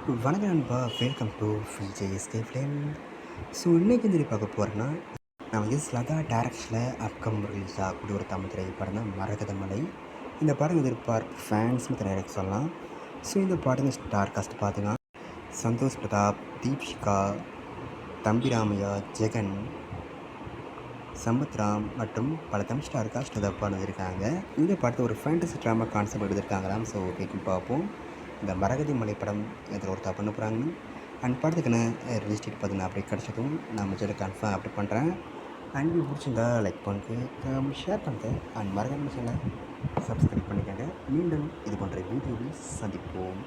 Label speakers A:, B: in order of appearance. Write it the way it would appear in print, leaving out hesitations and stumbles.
A: வணக்கம் நண்பா, welcome to VJSK film. So இன்றைக்கி வந்து பார்க்க போகிறேன்னா, நான் வந்து ஸ்லதா டேரக்ஷனில் அப்கம் ரிலீஸ் ஆகக்கூடிய ஒரு தமிழ் திரைப்படம் தான் மரகத மலை. இந்த படம் எதிர்பார்ப்பு ஃபேன்ஸ் எனக்கு சொல்லலாம். ஸோ இந்த படம் ஸ்டார் காஸ்ட் பார்த்தீங்கன்னா சந்தோஷ் பிரதாப், தீப்ஷிகா, தம்பி ராமையா, ஜெகன், சம்பத்ராம் மற்றும் பல தமிழ் ஸ்டார் காஸ்ட் இதை பண்ணியிருக்காங்க. இந்த படத்தை ஒரு ஃபேண்டசி ட்ராமா கான்செப்ட் எடுத்திருக்காங்களாம். ஸோ ஓகேக்கும் பார்ப்போம். இந்த மரகதி மலை படம் இதில் ஒருத்தா பண்ண போகிறாங்கன்னு அண்ட் படத்துக்குன்னு ரிலீஸ் டேட் பார்த்தீங்கன்னா அப்படி கிடச்சதும் நான் சேனல் கன்ஃபார்ம் அப்படி பண்ணுறேன். அண்ட் பிடிச்சிருந்தா லைக் பண்ணுங்க, ஷேர் பண்ணுங்க அண்ட் மரகதி சேனலை சப்ஸ்கிரைப் பண்ணிக்கோங்க. மீண்டும் இது போன்ற வீடியோவில் சந்திப்போம்.